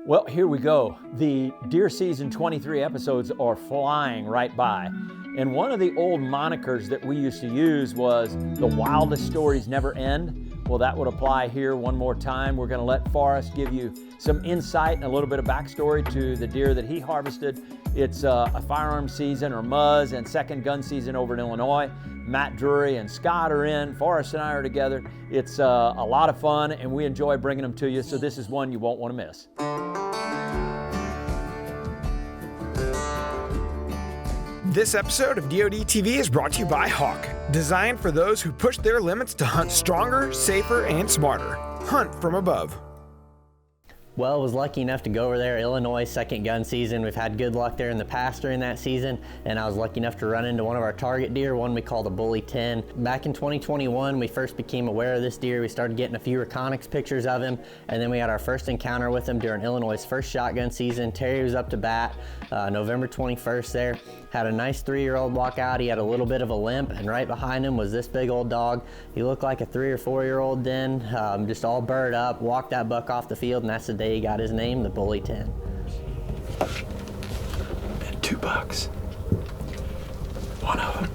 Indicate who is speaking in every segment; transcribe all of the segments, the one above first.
Speaker 1: Well, here we go. The deer season 23 episodes are flying right by. And one of the old monikers that we used to use was the wildest stories never end. Well, that would apply here one more time. We're going to let Forrest give you some insight and a little bit of backstory to the deer that he harvested. It's a firearm season, or Muzz, and second gun season over in Illinois. Matt, Drury, and Scott are in. Forrest and I are together. It's a lot of fun, and we enjoy bringing them to you, so this is one you won't want to miss.
Speaker 2: This episode of DoD TV is brought to you by Hawk, designed for those who push their limits to hunt stronger, safer, and smarter. Hunt from above.
Speaker 3: Well, I was lucky enough to go over there, Illinois, second gun season. We've had good luck there in the past during that season, and I was lucky enough to run into one of our target deer, one we call the Bully 10. Back in 2021, we first became aware of this deer. We started getting a few reconics pictures of him, and then we had our first encounter with him during Illinois' first shotgun season. Terry was up to bat November 21st there. Had a nice 3-year-old walk out. He had a little bit of a limp, and right behind him was this big old dog. He looked like a 3 or 4-year-old then, just all burred up, walked that buck off the field, and that's the day he got his name, the Bully 10.
Speaker 4: And 2 bucks. One of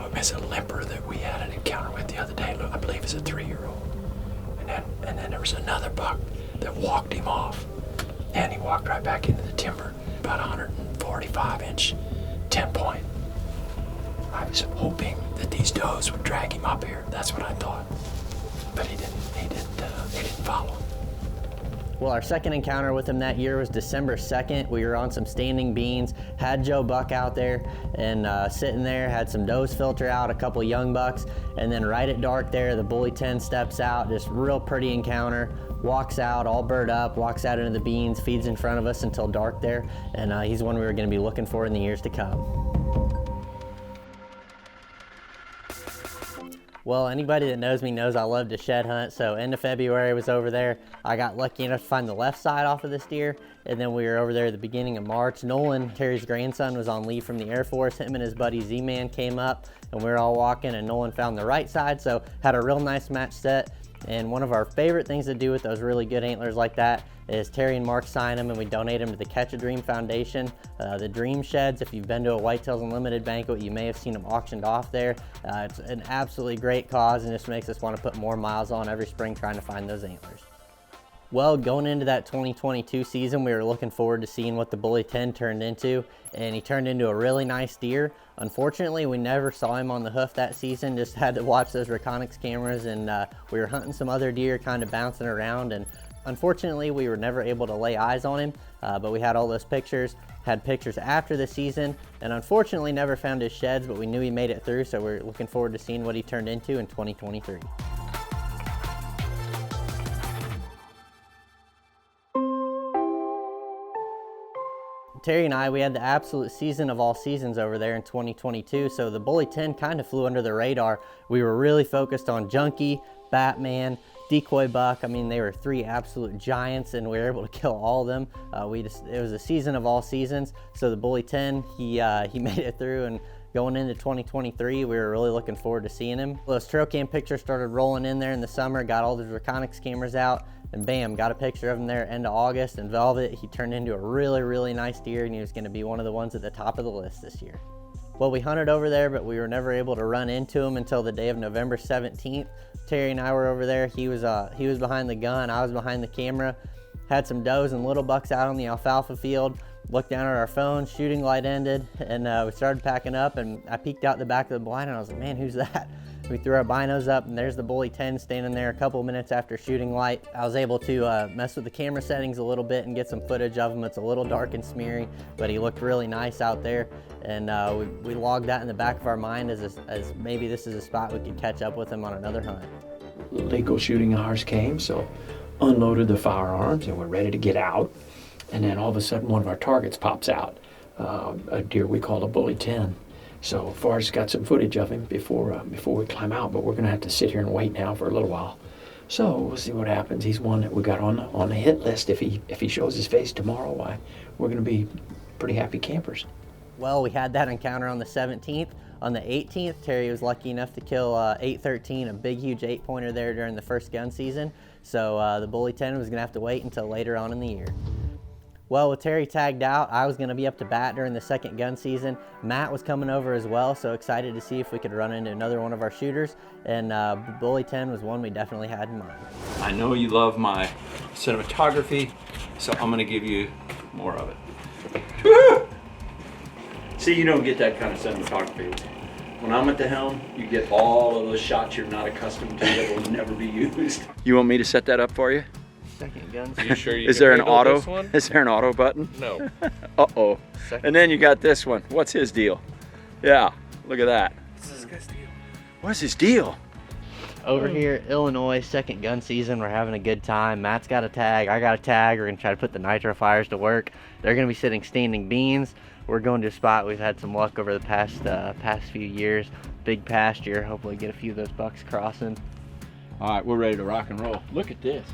Speaker 4: them is a limper that we had an encounter with the other day. I believe it's a 3-year-old. And then there was another buck that walked him off, and he walked right back into the timber, about 145-inch 10-point. I was hoping that these does would drag him up here. That's what I thought, but he didn't follow.
Speaker 3: Well, our second encounter with him that year was December 2nd. We were on some standing beans, had Joe Buck out there and sitting there, had some does filter out, a couple young bucks, and then right at dark there, the Bully 10 steps out, just real pretty encounter, walks out all burred up, walks out into the beans, feeds in front of us until dark there, and he's one we were going to be looking for in the years to come. Well, anybody that knows me knows I love to shed hunt, so end of February I was over there. I got lucky enough to find the left side off of this deer, and then we were over there at the beginning of March. Nolan, Terry's grandson, was on leave from the Air Force. Him and his buddy Z-Man came up, and we were all walking, and Nolan found the right side, so had a real nice match set. And one of our favorite things to do with those really good antlers like that is Terry and Mark sign them, and we donate them to the Catch a Dream Foundation. The Dream Sheds, if you've been to a Whitetails Unlimited banquet, you may have seen them auctioned off there. It's an absolutely great cause, and just makes us want to put more miles on every spring trying to find those antlers. Well, going into that 2022 season, we were looking forward to seeing what the Bully 10 turned into, and he turned into a really nice deer. Unfortunately, we never saw him on the hoof that season, just had to watch those reconics cameras, and we were hunting some other deer kind of bouncing around, and unfortunately, we were never able to lay eyes on him, but we had all those pictures, had pictures after the season, and unfortunately never found his sheds, but we knew he made it through, so we're looking forward to seeing what he turned into in 2023. Terry and I, we had the absolute season of all seasons over there in 2022, so the Bully 10 kind of flew under the radar. We were really focused on Junkie, Batman, Decoy Buck. I mean, they were 3 absolute giants, and we were able to kill all of them. It was a season of all seasons, so the Bully 10, he made it through, and going into 2023, we were really looking forward to seeing him. Those trail cam pictures started rolling in there in the summer, got all the reconics cameras out, and bam, got a picture of him there end of August, and Velvet, he turned into a really, really nice deer, and he was going to be one of the ones at the top of the list this year. Well, we hunted over there, but we were never able to run into him until the day of November 17th. Terry and I were over there. He was behind the gun, I was behind the camera. Had some does and little bucks out on the alfalfa field. Looked down at our phones, shooting light ended, and we started packing up, and I peeked out the back of the blind, and I was like, man, who's that? We threw our binos up, and there's the Bully 10 standing there a couple minutes after shooting light. I was able to mess with the camera settings a little bit and get some footage of him. It's a little dark and smeary, but he looked really nice out there, and we logged that in the back of our mind as maybe this is a spot we could catch up with him on another hunt.
Speaker 4: Legal shooting hours came, so unloaded the firearms, and we're ready to get out. And then all of a sudden, one of our targets pops out, a deer we call a Bully 10. So Forrest got some footage of him before we climb out, but we're going to have to sit here and wait now for a little while. So we'll see what happens. He's one that we got on the hit list. If he shows his face tomorrow, why, we're going to be pretty happy campers.
Speaker 3: Well, we had that encounter on the 17th. On the 18th, Terry was lucky enough to kill 813, a big, huge 8-pointer there during the first gun season. So the Bully 10 was gonna have to wait until later on in the year. Well, with Terry tagged out, I was going to be up to bat during the second gun season. Matt was coming over as well, so excited to see if we could run into another one of our shooters. And Bully 10 was one we definitely had in mind.
Speaker 5: I know you love my cinematography, so I'm going to give you more of it. Woo! See, you don't get that kind of cinematography. When I'm at the helm, you get all of those shots you're not accustomed to that will never be used. You want me to set that up for you?
Speaker 3: Second gun.
Speaker 6: You sure you
Speaker 5: Is
Speaker 6: can
Speaker 5: there an
Speaker 6: handle
Speaker 5: auto?
Speaker 6: this one?
Speaker 5: Is there an auto button?
Speaker 6: No.
Speaker 5: Uh-oh. And then you got this one. What's his deal? Yeah, look at that.
Speaker 6: What's this guy's deal?
Speaker 5: What's his deal?
Speaker 3: Over here, Illinois, second gun season. We're having a good time. Matt's got a tag. I got a tag. We're going to try to put the NitroFires to work. They're going to be sitting standing beans. We're going to a spot we've had some luck over the past few years. Big pasture. Hopefully get a few of those bucks crossing.
Speaker 5: All right, we're ready to rock and roll. Look at this.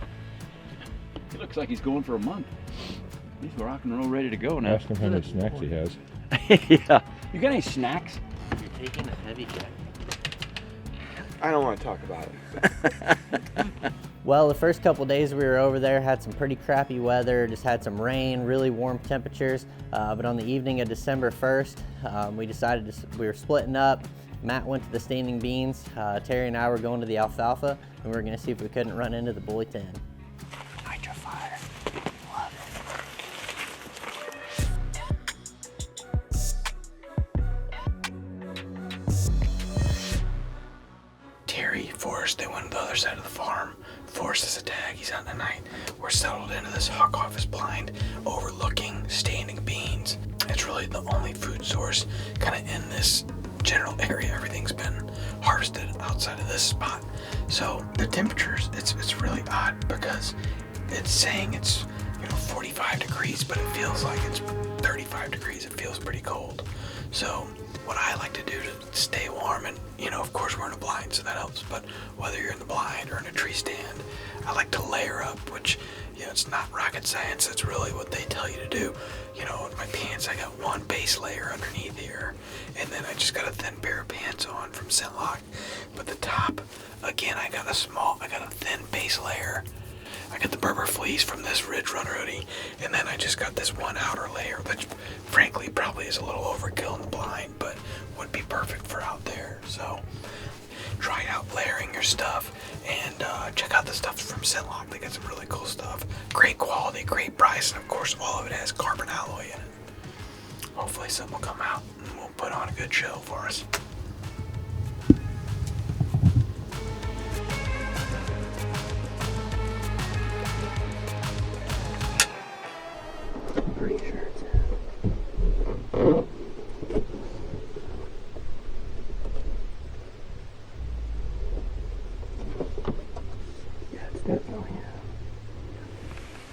Speaker 5: He looks like he's going for a month. He's rock and roll, ready to go now.
Speaker 7: Ask him how many snacks he has.
Speaker 5: Yeah. You got any snacks?
Speaker 3: You're taking a heavy check.
Speaker 2: I don't want to talk about it.
Speaker 3: Well, the first couple days we were over there had some pretty crappy weather, just had some rain, really warm temperatures. But on the evening of December 1st, we decided we were splitting up. Matt went to the standing beans. Terry and I were going to the alfalfa, and we were going to see if we couldn't run into the Bully 10.
Speaker 5: NitroFire.
Speaker 4: Terry, Forrest, they went to the other side of the farm. Forrest is a tag, he's out tonight. We're settled into this hawk office blind overlooking standing beans. It's really the only food source kind of in this general area. Everything's been harvested outside of this spot. So the temperatures, it's really odd because it's saying it's 45 degrees, but it feels like it's 35 degrees. It feels pretty cold. So what I like to do to stay warm, and of course we're in a blind, so that helps, but whether you're in the blind or in a tree stand, I like to layer up, which it's not rocket science. It's really what they tell you to do. In my pants I got one base layer underneath here, and then I just got a thin pair of pants on from Scentlock. But the top, again, I got a thin base layer. I got the Berber fleece from this Ridge Run hoodie, and then I just got this one outer layer, which frankly probably is a little overkill in the blind, but would be perfect for out there. So try out layering your stuff, and check out the stuff from Scentlock. They got some really cool stuff. Great quality, great price, and of course all of it has carbon alloy in it. Hopefully something will come out and we'll put on a good show for us.
Speaker 3: Pretty sure it's it.
Speaker 4: Yeah, it's definitely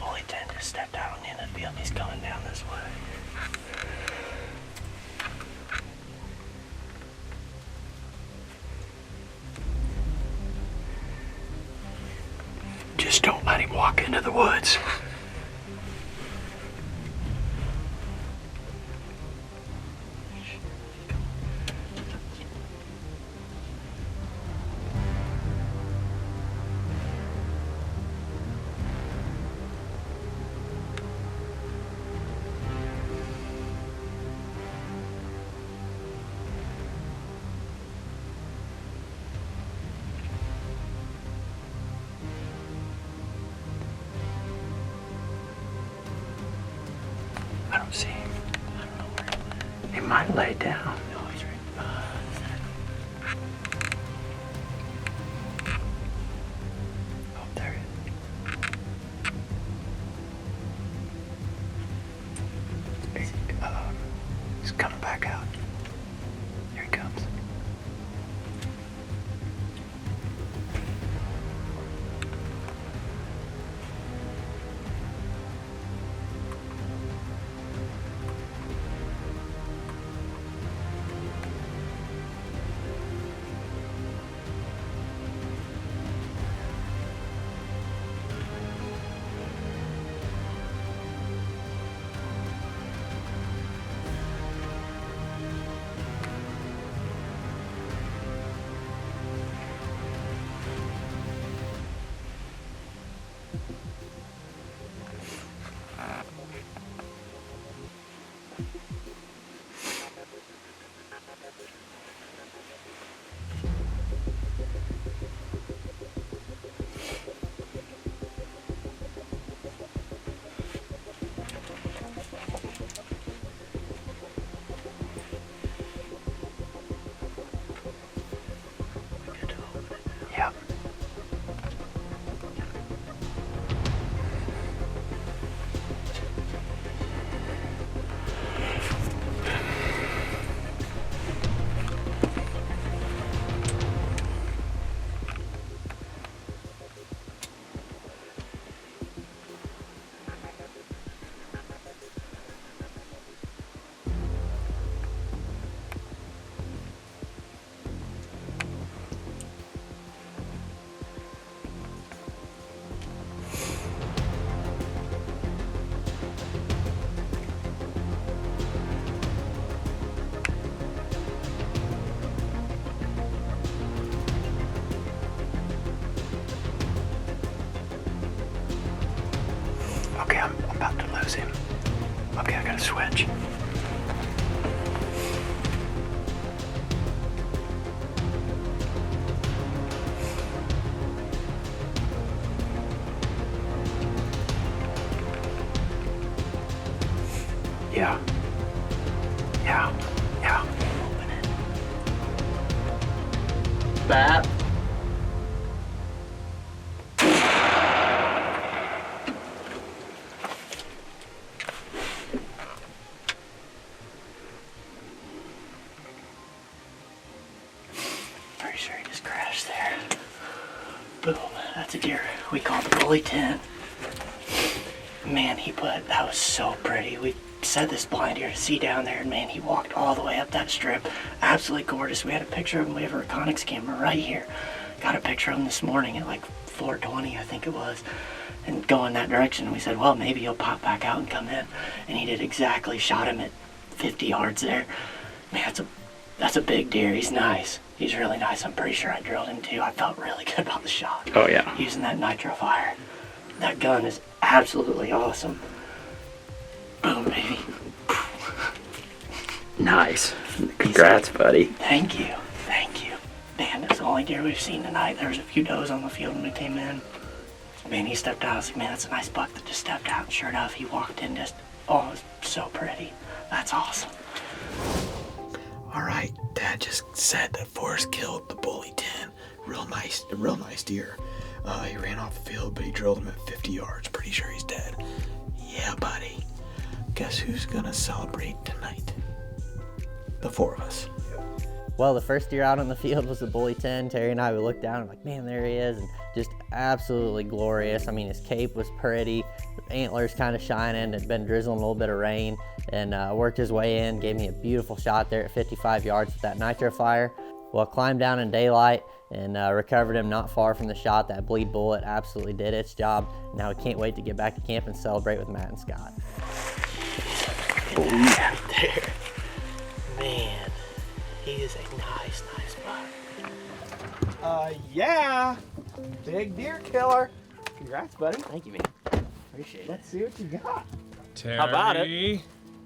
Speaker 4: Bully 10 just stepped out on the end of the field. He's coming down this way. Just don't let him walk into the woods. I don't see him. I don't know where he might lay down. No, he's right. Oh, there he is. He's coming back out. Here he comes. Okay, I'm about to lose him. Okay, I gotta switch. Yeah. Open it.
Speaker 3: Bat.
Speaker 4: Pretty sure he just crashed there. Boom. That's a deer we call the bully 10. Man, that was so pretty. We set this blind deer to see down there, and man, he walked all the way up that strip. Absolutely gorgeous. We had a picture of him. We have a Reconyx camera right here. Got a picture of him this morning at like 4:20, I think it was, and go in that direction. We said, well, maybe he'll pop back out and come in, and he did exactly. Shot him at 50 yards there. Man, that's a big deer. He's nice. He's really nice. I'm pretty sure I drilled him too. I felt really good about the shot.
Speaker 5: Oh yeah.
Speaker 4: Using that NitroFire. That gun is absolutely awesome. Boom, baby.
Speaker 5: Nice. Congrats, buddy.
Speaker 4: Thank you. Man, that's the only deer we've seen tonight. There was a few does on the field when we came in. Man, he stepped out. I was like, man, that's a nice buck that just stepped out. And sure enough, he walked in it was so pretty. That's awesome.
Speaker 2: All right, Dad just said that Forrest killed the bully 10. Real nice deer. He ran off the field, but he drilled him at 50 yards. Pretty sure he's dead. Yeah, buddy. Guess who's gonna celebrate tonight? The four of us.
Speaker 3: Well, the first deer out on the field was the bully 10. Terry and I, we looked down and like, man, there he is, and just absolutely glorious. I mean, his cape was pretty, antlers kind of shining. It'd been drizzling a little bit of rain, and worked his way in, gave me a beautiful shot there at 55 yards with that NitroFire. Well, climbed down in daylight and recovered him not far from the shot. That bleed bullet absolutely did its job. Now we can't wait to get back to camp and celebrate with Matt and Scott.
Speaker 4: Oh, yeah, there. Man, he is a nice buck.
Speaker 2: Yeah. Big deer killer. Congrats, buddy.
Speaker 3: Thank you, man. Appreciate it.
Speaker 2: Let's see what you got.
Speaker 6: Terry.
Speaker 1: How about it?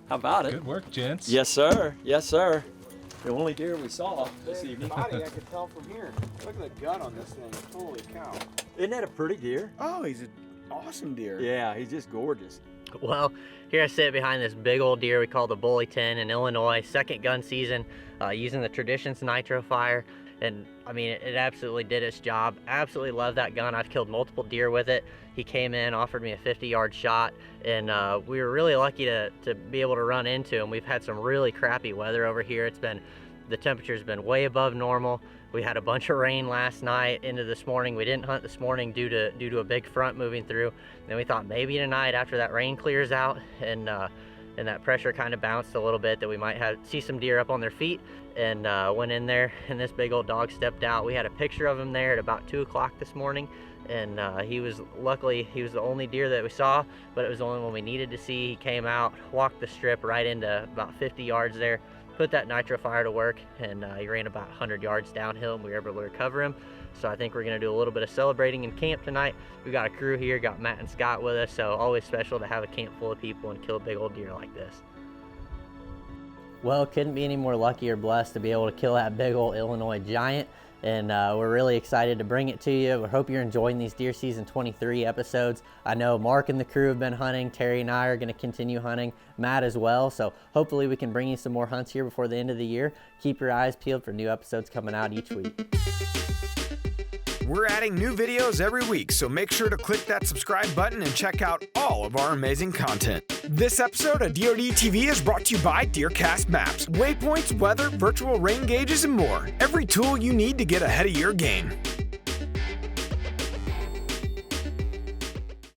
Speaker 1: How about it?
Speaker 6: Good work, gents.
Speaker 1: Yes, sir. Yes, sir. The only deer we saw this evening.
Speaker 2: Body, I could tell from here. Look at the gut on this thing. Holy cow.
Speaker 1: Isn't that a pretty deer?
Speaker 2: Oh, he's an awesome deer.
Speaker 1: Yeah, he's just gorgeous.
Speaker 3: Well, here I sit behind this big old deer we call the bully 10 in Illinois, second gun season, using the Traditions NitroFire. And I mean, it absolutely did its job. Absolutely love that gun. I've killed multiple deer with it. He came in, offered me a 50-yard shot, and we were really lucky to be able to run into him. We've had some really crappy weather over here. The temperature's been way above normal. We had a bunch of rain last night into this morning. We didn't hunt this morning due to a big front moving through. Then we thought maybe tonight, after that rain clears out and that pressure kind of bounced a little bit, that we might see some deer up on their feet, and went in there, and this big old dog stepped out. We had a picture of him there at about 2 o'clock this morning, and luckily he was the only deer that we saw, but it was the only one we needed to see. He came out, walked the strip right into about 50 yards there, put that NitroFire to work, and he ran about 100 yards downhill, and we were able to recover him. So I think we're gonna do a little bit of celebrating in camp tonight. We got a crew here, got Matt and Scott with us, so always special to have a camp full of people and kill a big old deer like this. Well, couldn't be any more lucky or blessed to be able to kill that big old Illinois giant, and we're really excited to bring it to you. We hope you're enjoying these Deer Season 23 episodes. I know Mark and the crew have been hunting. Terry and I are going to continue hunting. Matt as well. So hopefully we can bring you some more hunts here before the end of the year. Keep your eyes peeled for new episodes coming out each week.
Speaker 2: We're adding new videos every week, so make sure to click that subscribe button and check out all of our amazing content. This episode of DoD TV is brought to you by DeerCast Maps, waypoints, weather, virtual rain gauges, and more. Every tool you need to get ahead of your game.